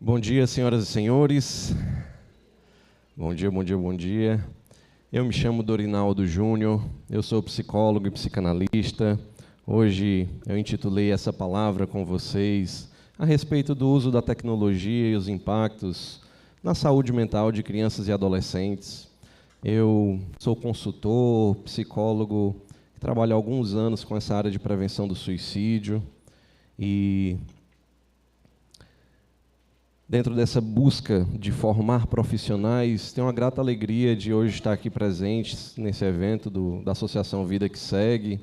Bom dia, senhoras e senhores. Bom dia, bom dia, bom dia. Eu me chamo Dorinaldo Júnior, eu sou psicólogo e psicanalista. Hoje eu intitulei essa palavra com vocês a respeito do uso da tecnologia e os impactos na saúde mental de crianças e adolescentes. Eu sou consultor, psicólogo, trabalho há alguns anos com essa área de prevenção do suicídio e dentro dessa busca de formar profissionais, tenho uma grata alegria de hoje estar aqui presente nesse evento da Associação Vida que Segue,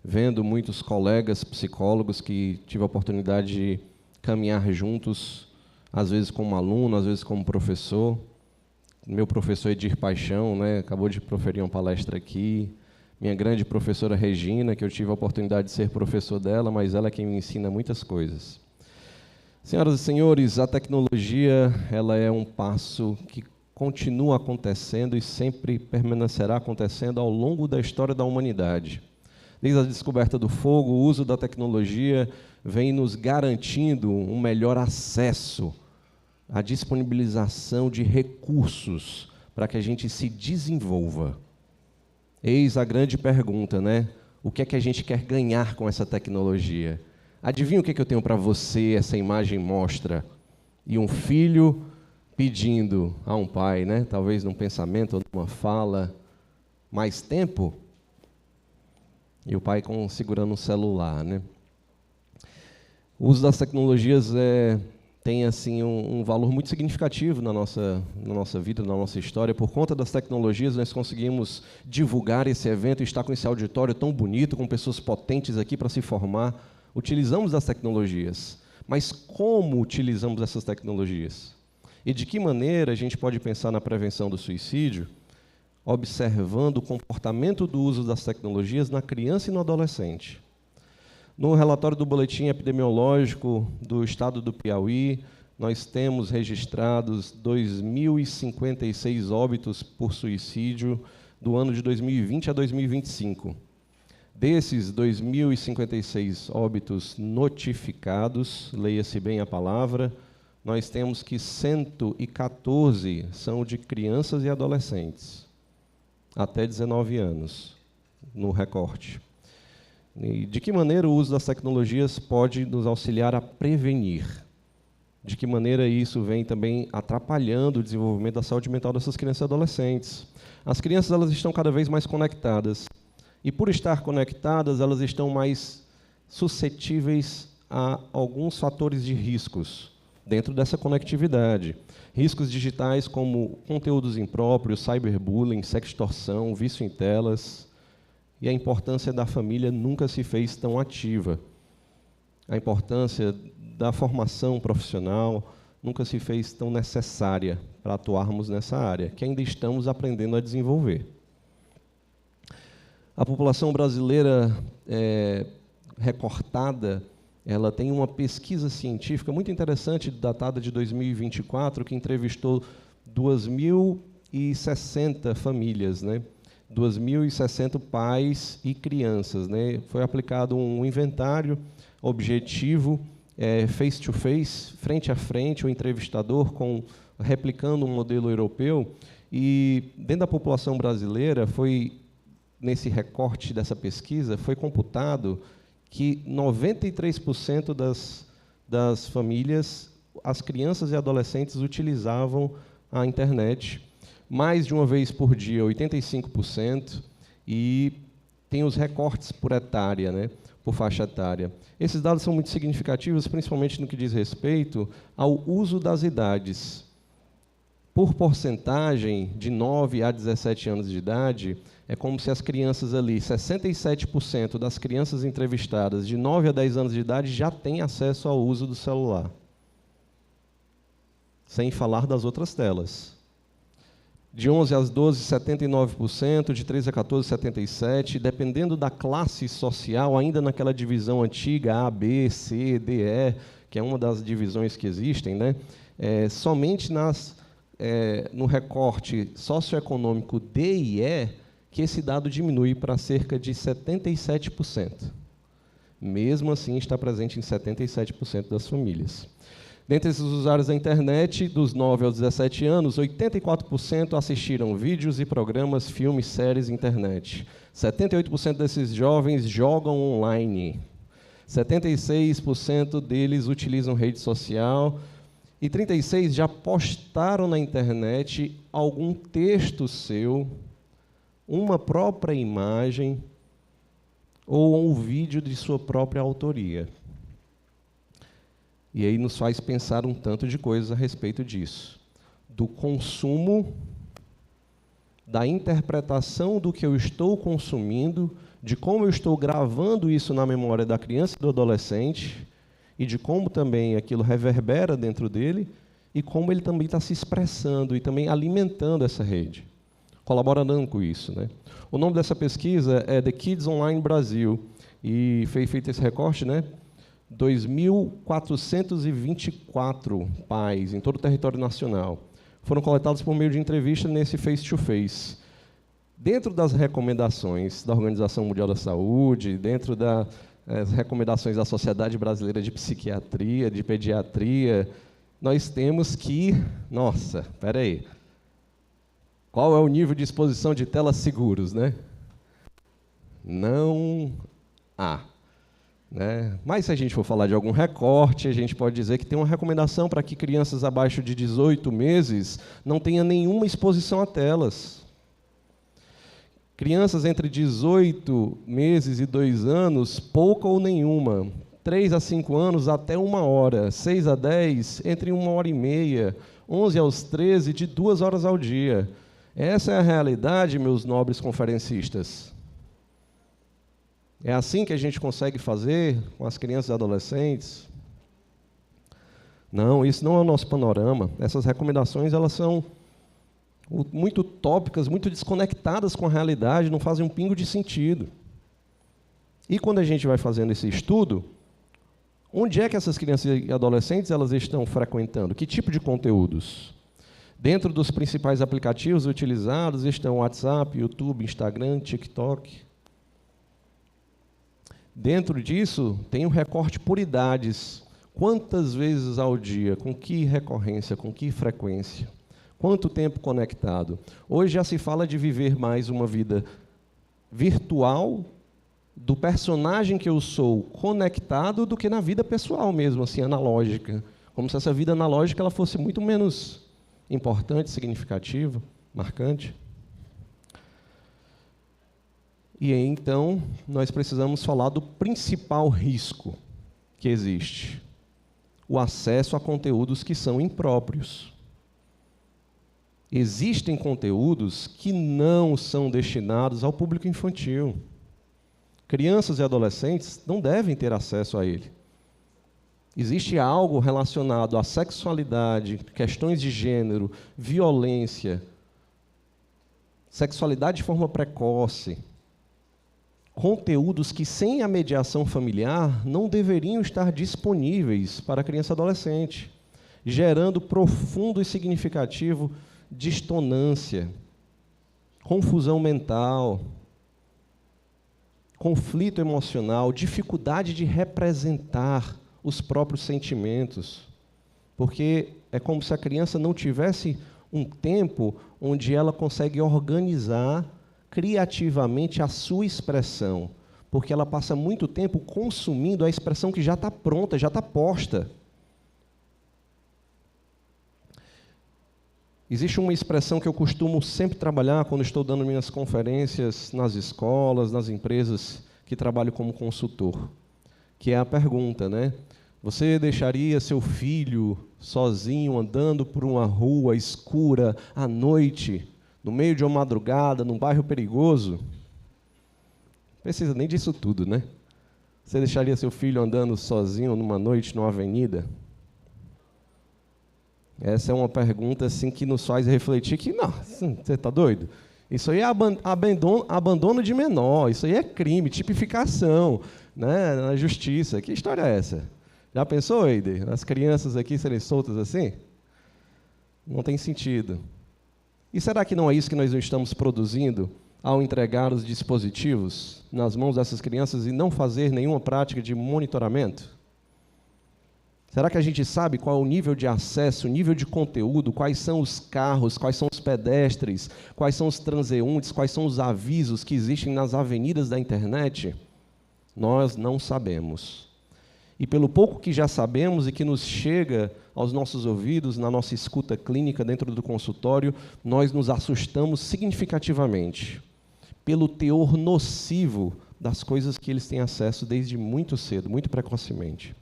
vendo muitos colegas psicólogos que tive a oportunidade de caminhar juntos, às vezes como aluno, às vezes como professor. Meu professor Edir Paixão, acabou de proferir uma palestra aqui. Minha grande professora Regina, que eu tive a oportunidade de ser professor dela, mas ela é quem me ensina muitas coisas. Senhoras e senhores, a tecnologia ela é um passo que continua acontecendo e sempre permanecerá acontecendo ao longo da história da humanidade. Desde a descoberta do fogo, o uso da tecnologia vem nos garantindo um melhor acesso à disponibilização de recursos para que a gente se desenvolva. Eis a grande pergunta, O que é que a gente quer ganhar com essa tecnologia? Adivinha o que eu tenho para você, essa imagem mostra? E um filho pedindo a um pai, talvez num pensamento ou numa fala, mais tempo? E o pai segurando um celular, O uso das tecnologias tem assim um valor muito significativo na nossa vida, na nossa história. Por conta das tecnologias, nós conseguimos divulgar esse evento e estar com esse auditório tão bonito, com pessoas potentes aqui para se formar. Utilizamos as tecnologias, mas como utilizamos essas tecnologias? E de que maneira a gente pode pensar na prevenção do suicídio, observando o comportamento do uso das tecnologias na criança e no adolescente? No relatório do Boletim Epidemiológico do Estado do Piauí, nós temos registrados 2.056 óbitos por suicídio do ano de 2020 a 2025. Desses 2.056 óbitos notificados, leia-se bem a palavra, nós temos que 114 são de crianças e adolescentes, até 19 anos, no recorte. E de que maneira o uso das tecnologias pode nos auxiliar a prevenir? De que maneira isso vem também atrapalhando o desenvolvimento da saúde mental dessas crianças e adolescentes? As crianças elas estão cada vez mais conectadas. E, por estar conectadas, elas estão mais suscetíveis a alguns fatores de riscos dentro dessa conectividade. Riscos digitais como conteúdos impróprios, cyberbullying, sextorção, vício em telas. E a importância da família nunca se fez tão ativa. A importância da formação profissional nunca se fez tão necessária para atuarmos nessa área, que ainda estamos aprendendo a desenvolver. A população brasileira recortada, ela tem uma pesquisa científica muito interessante, datada de 2024, que entrevistou 2.060 famílias, 2.060 pais e crianças. Foi aplicado um inventário objetivo, face-to-face, frente a frente, o entrevistador replicando um modelo europeu, e dentro da população brasileira nesse recorte dessa pesquisa, foi computado que 93% das famílias, as crianças e adolescentes utilizavam a internet mais de uma vez por dia, 85%, e tem os recortes por etária, por faixa etária. Esses dados são muito significativos, principalmente no que diz respeito ao uso das idades. Por porcentagem, de 9 a 17 anos de idade, é como se as crianças ali, 67% das crianças entrevistadas de 9 a 10 anos de idade já têm acesso ao uso do celular. Sem falar das outras telas. De 11 às 12, 79%, de 13 a 14, 77%, dependendo da classe social, ainda naquela divisão antiga, A, B, C, D, E, que é uma das divisões que existem, somente no recorte socioeconômico D e E, que esse dado diminui para cerca de 77%. Mesmo assim, está presente em 77% das famílias. Dentre esses usuários da internet, dos 9 aos 17 anos, 84% assistiram vídeos e programas, filmes, séries, internet. 78% desses jovens jogam online. 76% deles utilizam rede social. E 36% já postaram na internet algum texto seu, uma própria imagem ou um vídeo de sua própria autoria. E aí nos faz pensar um tanto de coisas a respeito disso. Do consumo, da interpretação do que eu estou consumindo, de como eu estou gravando isso na memória da criança e do adolescente, e de como também aquilo reverbera dentro dele, e como ele também está se expressando e também alimentando essa rede, colaborando com isso, né? O nome dessa pesquisa é The Kids Online Brasil, e foi feito esse recorte, né? 2.424 pais em todo o território nacional foram coletados por meio de entrevista nesse face-to-face. Dentro das recomendações da Organização Mundial da Saúde, dentro das recomendações da Sociedade Brasileira de Psiquiatria, de Pediatria, nós temos que... Nossa, espera aí. Qual é o nível de exposição de telas seguros, né? Não há. Né? Mas se a gente for falar de algum recorte, a gente pode dizer que tem uma recomendação para que crianças abaixo de 18 meses não tenham nenhuma exposição a telas. Crianças entre 18 meses e 2 anos, pouca ou nenhuma. 3 a 5 anos, até 1 hora. 6 a 10, entre 1 hora e meia. 11 aos 13, de 2 horas ao dia. Essa é a realidade, meus nobres conferencistas. É assim que a gente consegue fazer com as crianças e adolescentes? Não, isso não é o nosso panorama. Essas recomendações, elas são muito utópicas, muito desconectadas com a realidade, não fazem um pingo de sentido. E quando a gente vai fazendo esse estudo, onde é que essas crianças e adolescentes elas estão frequentando? Que tipo de conteúdos? Dentro dos principais aplicativos utilizados estão WhatsApp, YouTube, Instagram, TikTok. Dentro disso, tem um recorte por idades. Quantas vezes ao dia? Com que recorrência? Com que frequência? Quanto tempo conectado? Hoje já se fala de viver mais uma vida virtual, do personagem que eu sou conectado, do que na vida pessoal mesmo, assim, analógica. Como se essa vida analógica ela fosse muito menos importante, significativa, marcante. E aí, então, nós precisamos falar do principal risco que existe: o acesso a conteúdos que são impróprios. Existem conteúdos que não são destinados ao público infantil. Crianças e adolescentes não devem ter acesso a ele. Existe algo relacionado à sexualidade, questões de gênero, violência, sexualidade de forma precoce, conteúdos que, sem a mediação familiar, não deveriam estar disponíveis para a criança e adolescente, gerando profundo e significativo distonância, confusão mental, conflito emocional, dificuldade de representar os próprios sentimentos, porque é como se a criança não tivesse um tempo onde ela consegue organizar criativamente a sua expressão, porque ela passa muito tempo consumindo a expressão que já está pronta, já está posta. Existe uma expressão que eu costumo sempre trabalhar quando estou dando minhas conferências nas escolas, nas empresas que trabalho como consultor, que é a pergunta, né? Você deixaria seu filho sozinho andando por uma rua escura à noite, no meio de uma madrugada, num bairro perigoso? Não precisa nem disso tudo, né? Você deixaria seu filho andando sozinho numa noite, numa avenida? Essa é uma pergunta assim, que nos faz refletir que, não, você está doido? Isso aí é abandono de menor, isso aí é crime, tipificação, né, na justiça. Que história é essa? Já pensou, Eider? As crianças aqui serem soltas assim? Não tem sentido. E será que não é isso que nós estamos produzindo ao entregar os dispositivos nas mãos dessas crianças e não fazer nenhuma prática de monitoramento? Será que a gente sabe qual é o nível de acesso, o nível de conteúdo, quais são os carros, quais são os pedestres, quais são os transeuntes, quais são os avisos que existem nas avenidas da internet? Nós não sabemos. E pelo pouco que já sabemos e que nos chega aos nossos ouvidos, na nossa escuta clínica dentro do consultório, nós nos assustamos significativamente pelo teor nocivo das coisas que eles têm acesso desde muito cedo, muito precocemente.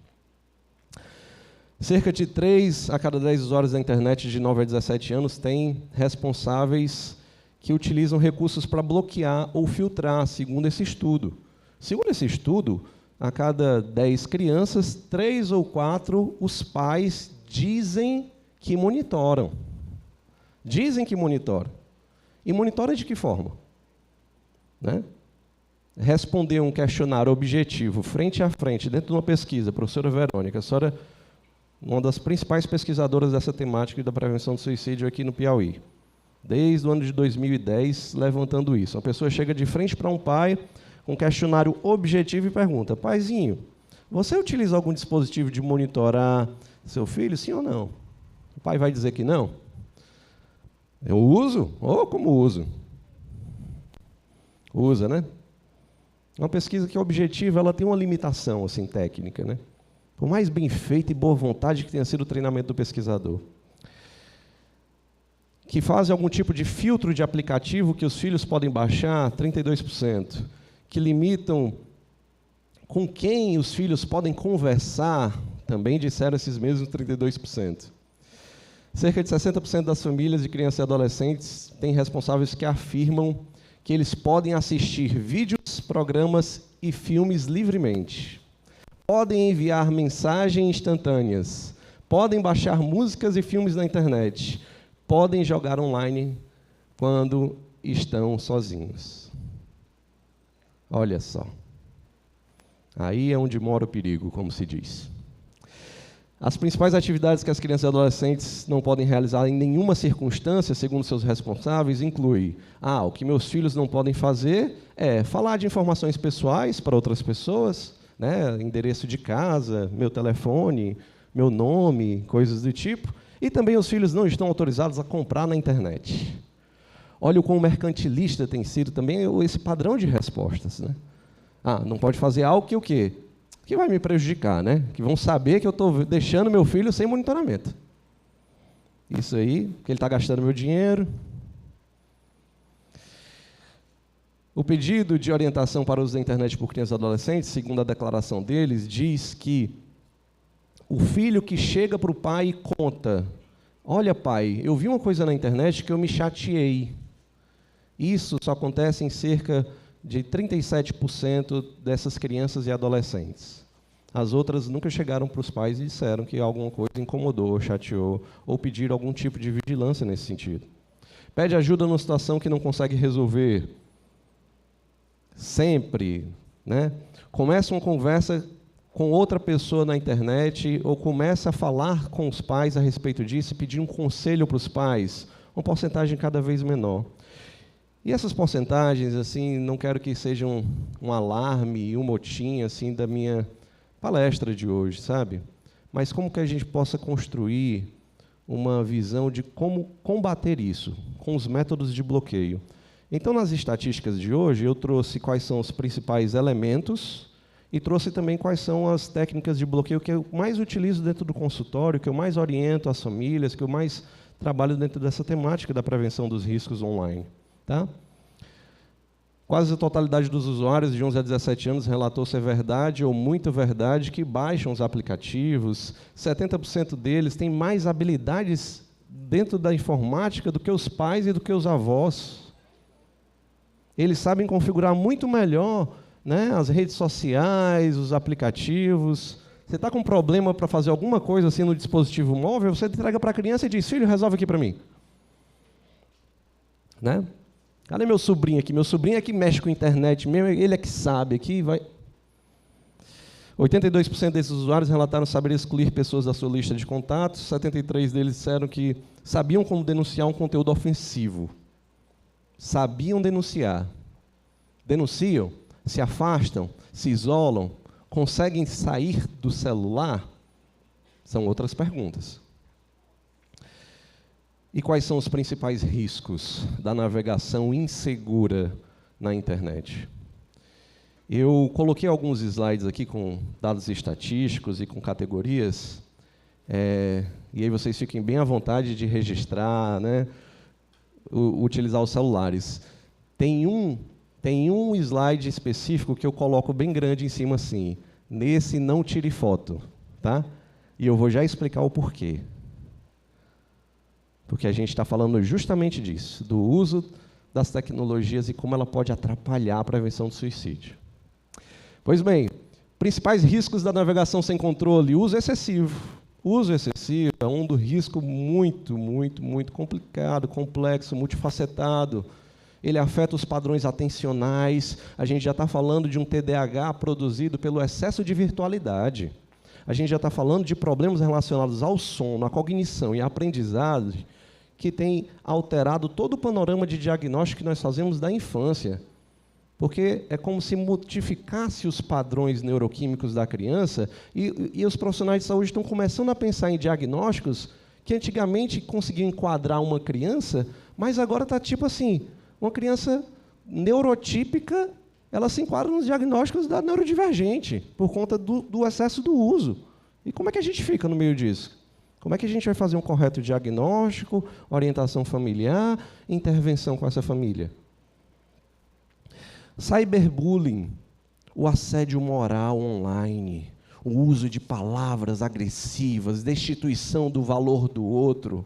Cerca de 3 a cada 10 usuários da internet de 9 a 17 anos têm responsáveis que utilizam recursos para bloquear ou filtrar, segundo esse estudo. Segundo esse estudo, a cada 10 crianças, 3 ou 4 os pais dizem que monitoram. Dizem que monitoram. E monitoram de que forma? Né? Responder um questionário objetivo, frente a frente, dentro de uma pesquisa, professora Verônica, a senhora, uma das principais pesquisadoras dessa temática e da prevenção do suicídio aqui no Piauí, desde o ano de 2010, levantando isso. Uma pessoa chega de frente para um pai, com um questionário objetivo e pergunta: paizinho, você utiliza algum dispositivo de monitorar seu filho, sim ou não? O pai vai dizer que não? Eu uso? Como uso? Usa, né? Uma pesquisa que é objetiva, ela tem uma limitação assim, técnica, né? Por mais bem feita e boa vontade que tenha sido o treinamento do pesquisador. Que fazem algum tipo de filtro de aplicativo que os filhos podem baixar, 32%. Que limitam com quem os filhos podem conversar, também disseram esses mesmos 32%. Cerca de 60% das famílias de crianças e adolescentes têm responsáveis que afirmam que eles podem assistir vídeos, programas e filmes livremente. Podem enviar mensagens instantâneas, podem baixar músicas e filmes na internet, podem jogar online quando estão sozinhos. Olha só. Aí é onde mora o perigo, como se diz. As principais atividades que as crianças e adolescentes não podem realizar em nenhuma circunstância, segundo seus responsáveis, inclui: o que meus filhos não podem fazer é falar de informações pessoais para outras pessoas, né, endereço de casa, meu telefone, meu nome, coisas do tipo. E também os filhos não estão autorizados a comprar na internet. Olha o quão mercantilista tem sido também esse padrão de respostas, né? Não pode fazer algo que o quê? Que vai me prejudicar, né? Que vão saber que eu estou deixando meu filho sem monitoramento. Isso aí, que ele está gastando meu dinheiro. O pedido de orientação para o uso da internet por crianças e adolescentes, segundo a declaração deles, diz que o filho que chega para o pai e conta: olha, pai, eu vi uma coisa na internet que eu me chateei. Isso só acontece em cerca de 37% dessas crianças e adolescentes. As outras nunca chegaram para os pais e disseram que alguma coisa incomodou, chateou, ou pediram algum tipo de vigilância nesse sentido. Pede ajuda numa situação que não consegue resolver. Sempre, né? Começa uma conversa com outra pessoa na internet, ou começa a falar com os pais a respeito disso, e pedir um conselho para os pais, uma porcentagem cada vez menor. E essas porcentagens, assim, não quero que sejam um alarme e um motim, assim, da minha palestra de hoje, sabe? Mas como que a gente possa construir uma visão de como combater isso, com os métodos de bloqueio. Então, nas estatísticas de hoje, eu trouxe quais são os principais elementos e trouxe também quais são as técnicas de bloqueio que eu mais utilizo dentro do consultório, que eu mais oriento as famílias, que eu mais trabalho dentro dessa temática da prevenção dos riscos online. Tá? Quase a totalidade dos usuários de 11 a 17 anos relatou ser verdade ou muito verdade que baixam os aplicativos. 70% deles têm mais habilidades dentro da informática do que os pais e do que os avós. Eles sabem configurar muito melhor, né, as redes sociais, os aplicativos. Você está com um problema para fazer alguma coisa assim no dispositivo móvel, você entrega para a criança e diz: filho, resolve aqui para mim. Né? Cadê meu sobrinho aqui? Meu sobrinho é que mexe com a internet mesmo, ele é que sabe aqui, vai. 82% desses usuários relataram saber excluir pessoas da sua lista de contatos, 73% deles disseram que sabiam como denunciar um conteúdo ofensivo. Sabiam denunciar. Denunciam, se afastam, se isolam, conseguem sair do celular, São outras perguntas. E quais são os principais riscos da navegação insegura na internet? Eu coloquei alguns slides aqui com dados estatísticos e com categorias, e aí vocês fiquem bem à vontade de registrar, né, utilizar os celulares. Tem um slide específico que eu coloco bem grande em cima assim, nesse não tire foto, tá? E eu vou já explicar o porquê. Porque a gente está falando justamente disso, do uso das tecnologias e como ela pode atrapalhar a prevenção do suicídio. Pois bem, principais riscos da navegação sem controle: uso excessivo. Uso excessivo é um do risco muito complicado, complexo, multifacetado. Ele afeta os padrões atencionais. A gente já está falando de um TDAH produzido pelo excesso de virtualidade. A gente já está falando de problemas relacionados ao sono, à cognição e à aprendizagem, que tem alterado todo o panorama de diagnóstico que nós fazemos da infância. Porque é como se modificasse os padrões neuroquímicos da criança e os profissionais de saúde estão começando a pensar em diagnósticos que antigamente conseguiam enquadrar uma criança, mas agora está tipo assim, uma criança neurotípica, ela se enquadra nos diagnósticos da neurodivergente, por conta do excesso do uso. E como é que a gente fica no meio disso? Como é que a gente vai fazer um correto diagnóstico, orientação familiar, intervenção com essa família? Cyberbullying, o assédio moral online, o uso de palavras agressivas, destituição do valor do outro.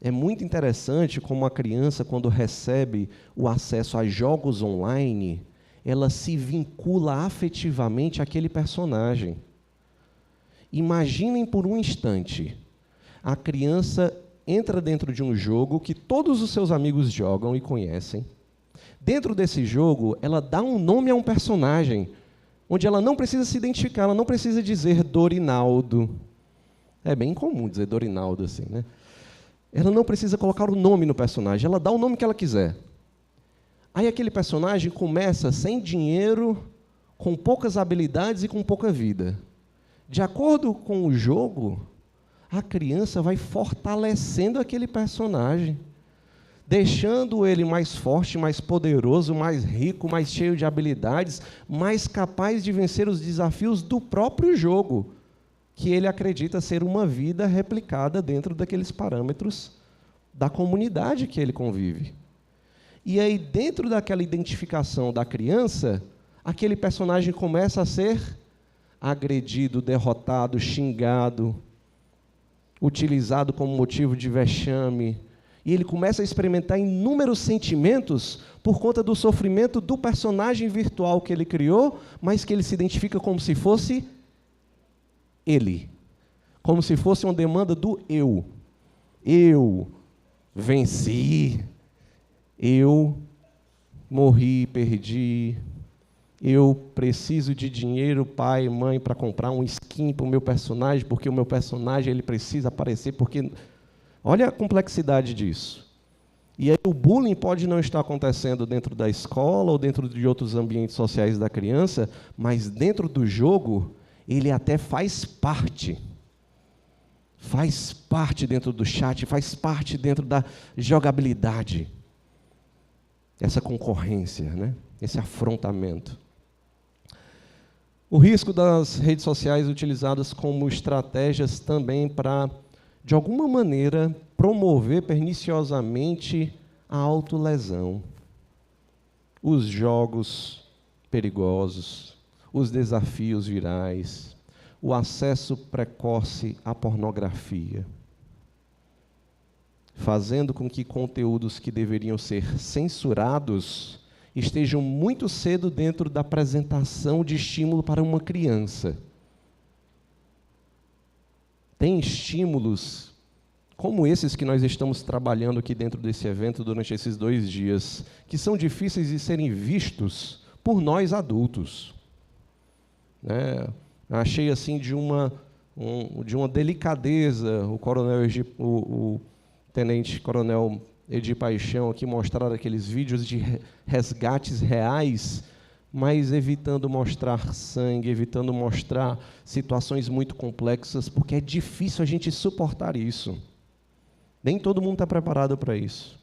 É muito interessante como a criança, quando recebe o acesso a jogos online, ela se vincula afetivamente àquele personagem. Imaginem por um instante, a criança entra dentro de um jogo que todos os seus amigos jogam e conhecem. Dentro desse jogo, ela dá um nome a um personagem, onde ela não precisa se identificar, ela não precisa dizer Dorinaldo. É bem comum dizer Dorinaldo assim, né? Ela não precisa colocar o nome no personagem, ela dá o nome que ela quiser. Aí aquele personagem começa sem dinheiro, com poucas habilidades e com pouca vida. De acordo com o jogo, a criança vai fortalecendo aquele personagem, deixando ele mais forte, mais poderoso, mais rico, mais cheio de habilidades, mais capaz de vencer os desafios do próprio jogo, que ele acredita ser uma vida replicada dentro daqueles parâmetros da comunidade que ele convive. E aí, dentro daquela identificação da criança, aquele personagem começa a ser agredido, derrotado, xingado, utilizado como motivo de vexame. E ele começa a experimentar inúmeros sentimentos por conta do sofrimento do personagem virtual que ele criou, mas que ele se identifica como se fosse ele. Como se fosse uma demanda do eu. Eu venci. Eu morri, perdi. Eu preciso de dinheiro, pai, mãe, para comprar um skin para o meu personagem, porque o meu personagem ele precisa aparecer, porque... Olha a complexidade disso. E aí o bullying pode não estar acontecendo dentro da escola ou dentro de outros ambientes sociais da criança, mas dentro do jogo, ele até faz parte. Faz parte dentro do chat, faz parte dentro da jogabilidade. Essa concorrência, né? Esse afrontamento. O risco das redes sociais utilizadas como estratégias também para, de alguma maneira, promover perniciosamente a autolesão. Os jogos perigosos, os desafios virais, o acesso precoce à pornografia, fazendo com que conteúdos que deveriam ser censurados estejam muito cedo dentro da apresentação de estímulo para uma criança. Tem estímulos como esses que nós estamos trabalhando aqui dentro desse evento durante esses 2 dias, que são difíceis de serem vistos por nós adultos. Achei assim de uma delicadeza o tenente-coronel Edir Paixão aqui mostrar aqueles vídeos de resgates reais mas evitando mostrar sangue, evitando mostrar situações muito complexas, porque é difícil a gente suportar isso. Nem todo mundo está preparado para isso.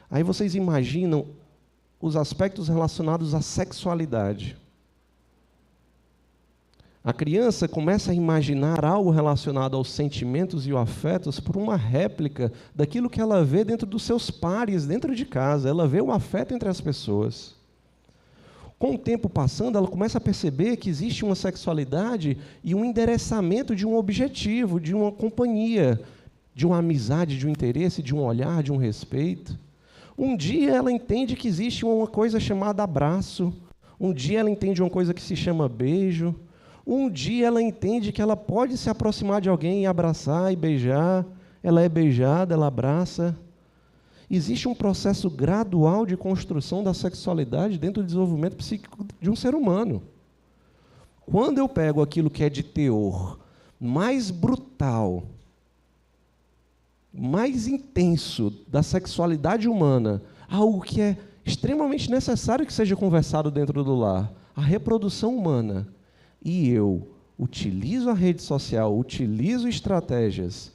Aí vocês imaginam os aspectos relacionados à sexualidade. A criança começa a imaginar algo relacionado aos sentimentos e aos afetos por uma réplica daquilo que ela vê dentro dos seus pares, dentro de casa. Ela vê o afeto entre as pessoas. Com o tempo passando, ela começa a perceber que existe uma sexualidade e um endereçamento de um objetivo, de uma companhia, de uma amizade, de um interesse, de um olhar, de um respeito. Um dia ela entende que existe uma coisa chamada abraço. Um dia ela entende uma coisa que se chama beijo. Um dia ela entende que ela pode se aproximar de alguém e abraçar e beijar. Ela é beijada, ela abraça. Existe um processo gradual de construção da sexualidade dentro do desenvolvimento psíquico de um ser humano. Quando eu pego aquilo que é de teor mais brutal, mais intenso da sexualidade humana, algo que é extremamente necessário que seja conversado dentro do lar, a reprodução humana, e eu utilizo a rede social, utilizo estratégias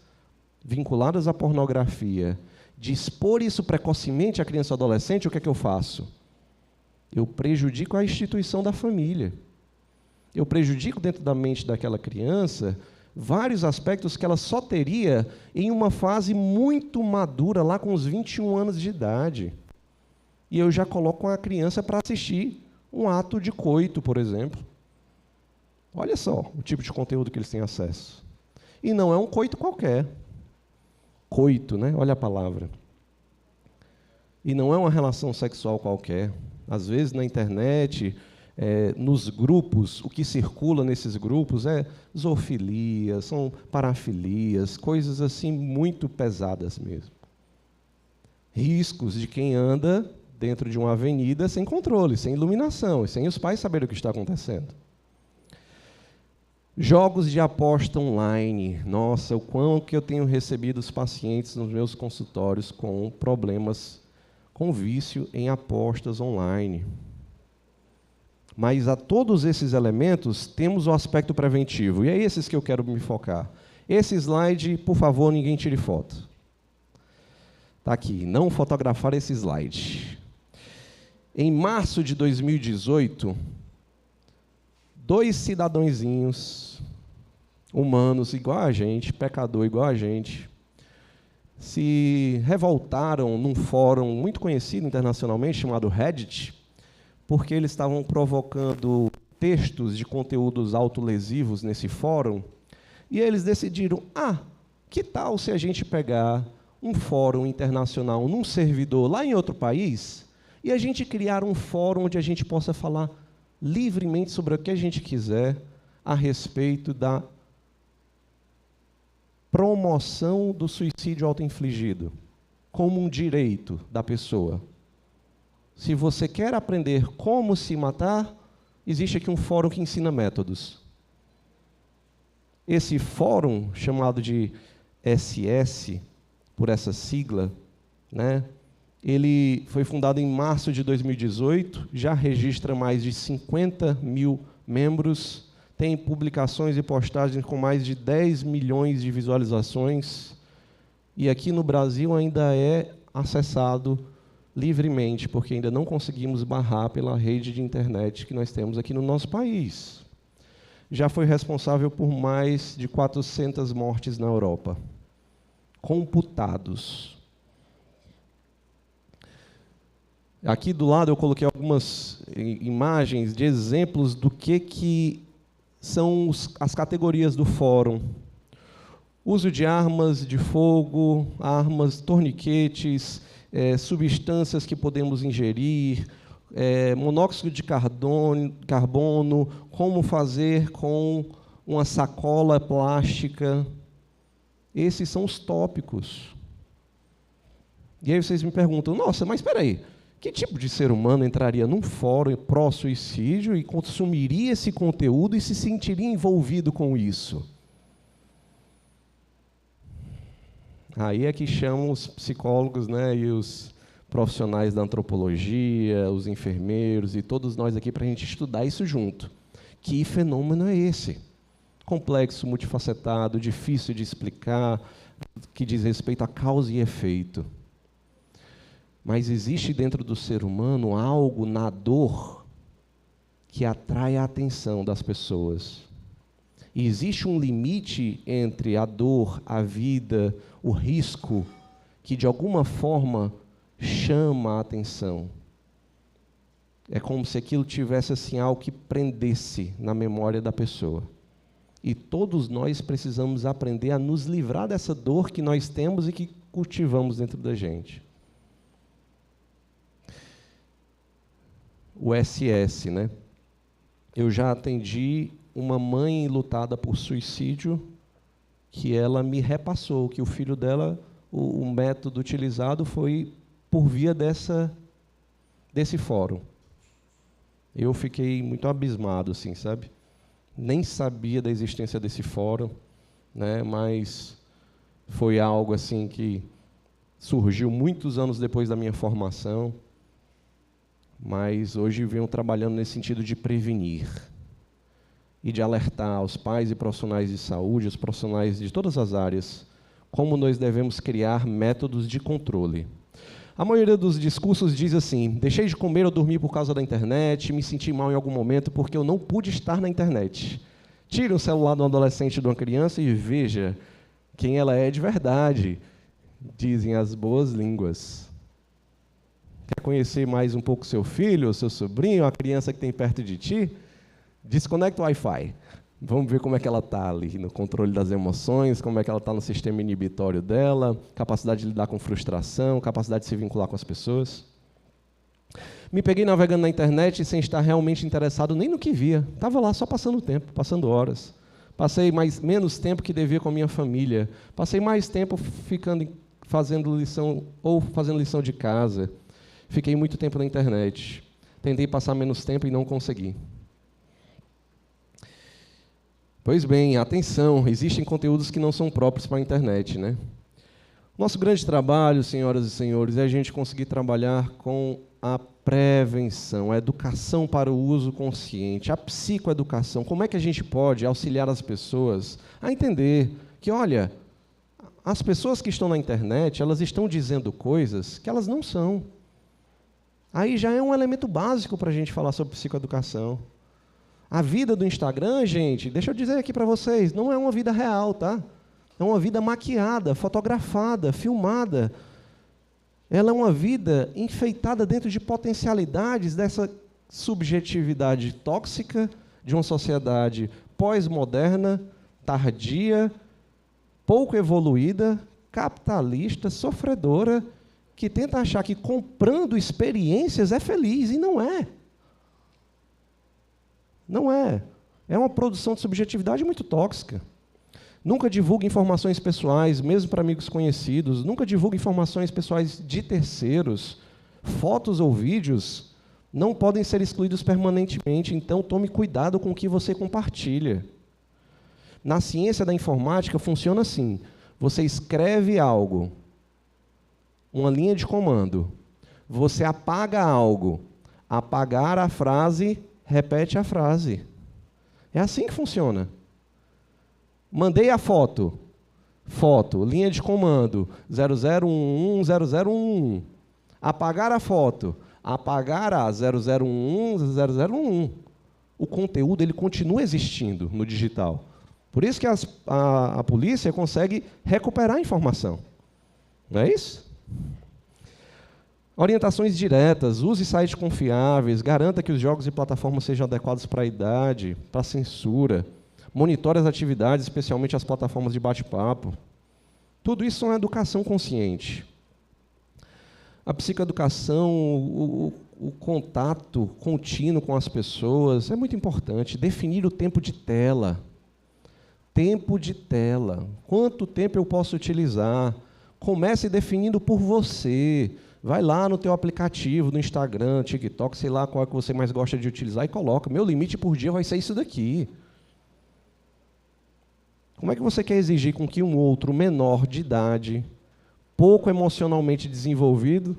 vinculadas à pornografia, de expor isso precocemente à criança e ao adolescente, o que é que eu faço? Eu prejudico a instituição da família. Eu prejudico dentro da mente daquela criança vários aspectos que ela só teria em uma fase muito madura, lá com os 21 anos de idade. E eu já coloco a criança para assistir um ato de coito, por exemplo. Olha só o tipo de conteúdo que eles têm acesso. E não é um coito qualquer. Coito, né? Olha a palavra. E não é uma relação sexual qualquer. Às vezes, na internet, nos grupos, o que circula nesses grupos é zoofilia, são parafilias, coisas assim muito pesadas mesmo. Riscos de quem anda dentro de uma avenida sem controle, sem iluminação, e sem os pais saberem o que está acontecendo. Jogos de aposta online. Nossa, o quão que eu tenho recebido os pacientes nos meus consultórios com problemas com vício em apostas online. Mas a todos esses elementos temos o aspecto preventivo, e é esses que eu quero me focar. Esse slide, por favor, ninguém tire foto. Está aqui, não fotografar esse slide. Em março de 2018, 2 cidadãozinhos humanos igual a gente, pecador igual a gente, se revoltaram num fórum muito conhecido internacionalmente, chamado Reddit, porque eles estavam provocando textos de conteúdos autolesivos nesse fórum, e eles decidiram, que tal se a gente pegar um fórum internacional num servidor lá em outro país, e a gente criar um fórum onde a gente possa falar livremente sobre o que a gente quiser a respeito da promoção do suicídio autoinfligido como um direito da pessoa. Se você quer aprender como se matar, existe aqui um fórum que ensina métodos. Esse fórum, chamado de SS, por essa sigla, né, ele foi fundado em março de 2018, já registra mais de 50 mil membros, tem publicações e postagens com mais de 10 milhões de visualizações, e aqui no Brasil ainda é acessado livremente, porque ainda não conseguimos barrar pela rede de internet que nós temos aqui no nosso país. Já foi responsável por mais de 400 mortes na Europa, computados. Aqui do lado eu coloquei algumas imagens de exemplos do que são as categorias do fórum. Uso de armas de fogo, armas, torniquetes, substâncias que podemos ingerir, monóxido de carbono, como fazer com uma sacola plástica. Esses são os tópicos. E aí vocês me perguntam, nossa, mas espera aí, que tipo de ser humano entraria num fórum pró-suicídio e consumiria esse conteúdo e se sentiria envolvido com isso? Aí é que chamam os psicólogos, né, e os profissionais da antropologia, os enfermeiros e todos nós aqui para a gente estudar isso junto. Que fenômeno é esse? Complexo, multifacetado, difícil de explicar, que diz respeito a causa e efeito. Mas existe dentro do ser humano algo na dor que atrai a atenção das pessoas. E existe um limite entre a dor, a vida, o risco, que de alguma forma chama a atenção. É como se aquilo tivesse assim, algo que prendesse na memória da pessoa. E todos nós precisamos aprender a nos livrar dessa dor que nós temos e que cultivamos dentro da gente. O SS, né? Eu já atendi uma mãe lutada por suicídio, que ela me repassou, que o filho dela, o método utilizado foi por via desse fórum. Eu fiquei muito abismado, assim, sabe? Nem sabia da existência desse fórum, né? Mas foi algo assim que surgiu muitos anos depois da minha formação, mas hoje venho trabalhando nesse sentido de prevenir e de alertar os pais e profissionais de saúde, os profissionais de todas as áreas, como nós devemos criar métodos de controle. A maioria dos discursos diz assim: deixei de comer ou dormir por causa da internet, me senti mal em algum momento porque eu não pude estar na internet. Tire o celular de um adolescente, de uma criança e veja quem ela é de verdade, dizem as boas línguas. Quer conhecer mais um pouco seu filho, seu sobrinho, a criança que tem perto de ti? Desconecta o Wi-Fi. Vamos ver como é que ela está ali no controle das emoções, como é que ela está no sistema inibitório dela, capacidade de lidar com frustração, capacidade de se vincular com as pessoas. Me peguei navegando na internet sem estar realmente interessado nem no que via. Estava lá só passando tempo, passando horas. Passei menos tempo que devia com a minha família. Passei mais tempo fazendo lição de casa. Fiquei muito tempo na internet. Tentei passar menos tempo e não consegui. Pois bem, atenção, existem conteúdos que não são próprios para a internet, né? Nosso grande trabalho, senhoras e senhores, é a gente conseguir trabalhar com a prevenção, a educação para o uso consciente, a psicoeducação. Como é que a gente pode auxiliar as pessoas a entender que, olha, as pessoas que estão na internet, elas estão dizendo coisas que elas não são. Aí já é um elemento básico para a gente falar sobre psicoeducação. A vida do Instagram, gente, deixa eu dizer aqui para vocês, não é uma vida real, tá? É uma vida maquiada, fotografada, filmada. Ela é uma vida enfeitada dentro de potencialidades dessa subjetividade tóxica de uma sociedade pós-moderna, tardia, pouco evoluída, capitalista, sofredora, que tenta achar que comprando experiências é feliz, e não é. Não é. É uma produção de subjetividade muito tóxica. Nunca divulgue informações pessoais, mesmo para amigos conhecidos. Nunca divulgue informações pessoais de terceiros. Fotos ou vídeos não podem ser excluídos permanentemente, então tome cuidado com o que você compartilha. Na ciência da informática funciona assim. Você escreve algo, uma linha de comando. Você apaga algo. Apagar a frase, repete a frase. É assim que funciona. Mandei a foto, linha de comando, 00110011. Apagar a foto, apagar a 00110011. O conteúdo ele continua existindo no digital. Por isso que a polícia consegue recuperar a informação. Não é isso? Orientações diretas, use sites confiáveis, garanta que os jogos e plataformas sejam adequados para a idade, para a censura. Monitore as atividades, especialmente as plataformas de bate-papo. Tudo isso é uma educação consciente. A psicoeducação, o contato contínuo com as pessoas é muito importante. Definir o tempo de tela. Tempo de tela. Quanto tempo eu posso utilizar? Comece definindo por você. Vai lá no teu aplicativo, no Instagram, TikTok, sei lá qual é que você mais gosta de utilizar e coloca. Meu limite por dia vai ser isso daqui. Como é que você quer exigir com que um outro menor de idade, pouco emocionalmente desenvolvido,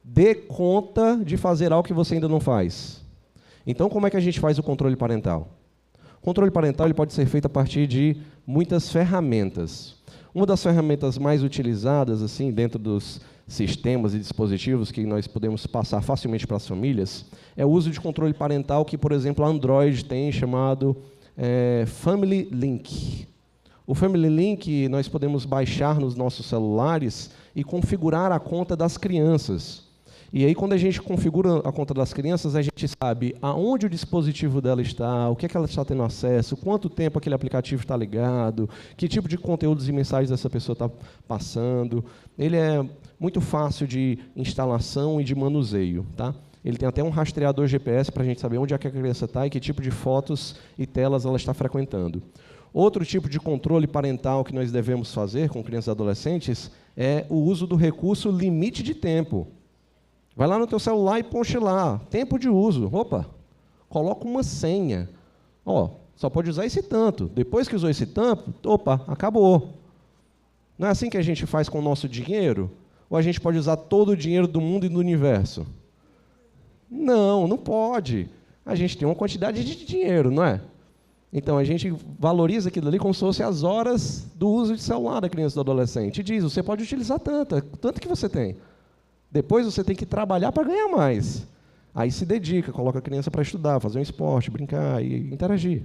Dê conta de fazer algo que você ainda não faz. Então, como é que a gente faz o controle parental? O controle parental ele pode ser feito a partir de muitas ferramentas. Uma das ferramentas mais utilizadas assim dentro dos sistemas e dispositivos que nós podemos passar facilmente para as famílias é o uso de controle parental que, por exemplo, a Android tem, chamado Family Link. O Family Link nós podemos baixar nos nossos celulares e configurar a conta das crianças. E aí, quando a gente configura a conta das crianças, a gente sabe aonde o dispositivo dela está, o que é que ela está tendo acesso, quanto tempo aquele aplicativo está ligado, que tipo de conteúdos e mensagens essa pessoa está passando. Ele é muito fácil de instalação e de manuseio, tá? Ele tem até um rastreador GPS para a gente saber onde é que a criança está e que tipo de fotos e telas ela está frequentando. Outro tipo de controle parental que nós devemos fazer com crianças e adolescentes é o uso do recurso limite de tempo. Vai lá no teu celular e ponche lá, tempo de uso. Opa, coloca uma senha. Ó, só pode usar esse tanto. Depois que usou esse tanto, opa, acabou. Não é assim que a gente faz com o nosso dinheiro? Ou a gente pode usar todo o dinheiro do mundo e do universo? Não, não pode. A gente tem uma quantidade de dinheiro, não é? Então, a gente valoriza aquilo ali como se fosse as horas do uso de celular da criança e do adolescente. E diz, você pode utilizar tanto que você tem. Depois você tem que trabalhar para ganhar mais. Aí se dedica, coloca a criança para estudar, fazer um esporte, brincar e interagir.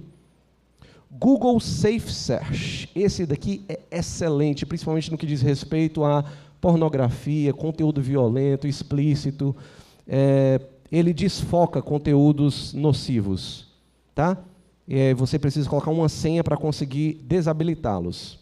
Google Safe Search. Esse daqui é excelente, principalmente no que diz respeito a pornografia, conteúdo violento, explícito. Ele desfoca conteúdos nocivos. Tá? Você precisa colocar uma senha para conseguir desabilitá-los.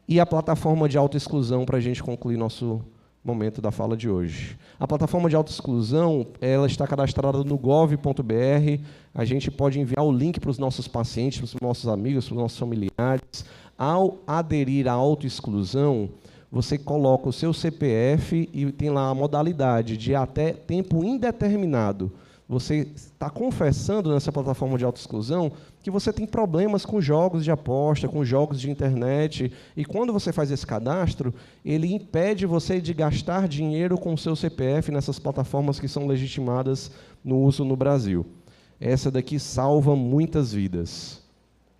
E a plataforma de autoexclusão, para a gente concluir nosso momento da fala de hoje. A plataforma de autoexclusão, ela está cadastrada no gov.br, a gente pode enviar o link para os nossos pacientes, para os nossos amigos, para os nossos familiares. Ao aderir à autoexclusão, você coloca o seu CPF e tem lá a modalidade de até tempo indeterminado. Você está confessando nessa plataforma de autoexclusão que você tem problemas com jogos de aposta, com jogos de internet, e quando você faz esse cadastro, ele impede você de gastar dinheiro com o seu CPF nessas plataformas que são legitimadas no uso no Brasil. Essa daqui salva muitas vidas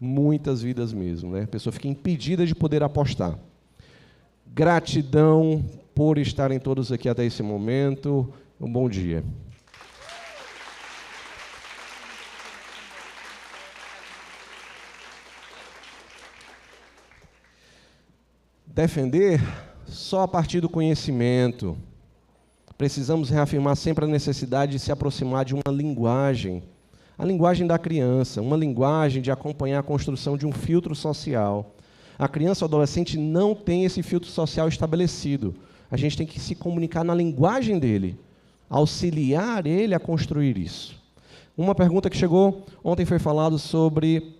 mesmo, né? A pessoa fica impedida de poder apostar. Gratidão por estarem todos aqui até esse momento. Um bom dia. Defender só a partir do conhecimento. Precisamos reafirmar sempre a necessidade de se aproximar de uma linguagem, a linguagem da criança, uma linguagem de acompanhar a construção de um filtro social. A criança ou adolescente não tem esse filtro social estabelecido. A gente tem que se comunicar na linguagem dele, auxiliar ele a construir isso. Uma pergunta que chegou, ontem foi falado sobre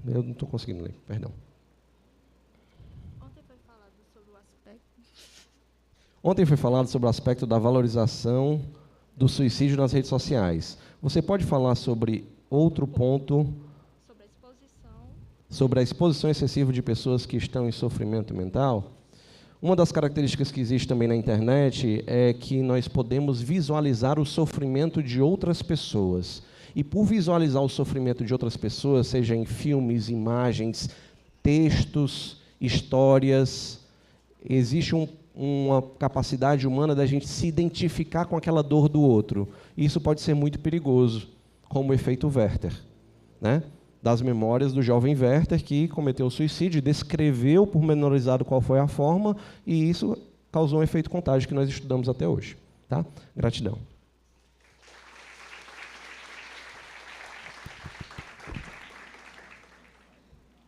eu não estou conseguindo ler, perdão. Ontem foi falado sobre o aspecto da valorização do suicídio nas redes sociais. Você pode falar sobre outro ponto? Sobre a exposição excessiva de pessoas que estão em sofrimento mental? Uma das características que existe também na internet é que nós podemos visualizar o sofrimento de outras pessoas. E por visualizar o sofrimento de outras pessoas, seja em filmes, imagens, textos, histórias, existe uma capacidade humana da gente se identificar com aquela dor do outro. Isso pode ser muito perigoso, como o efeito Werther, né? Das memórias do jovem Werther, que cometeu suicídio, descreveu pormenorizado qual foi a forma, e isso causou um efeito contágio que nós estudamos até hoje. Tá? Gratidão.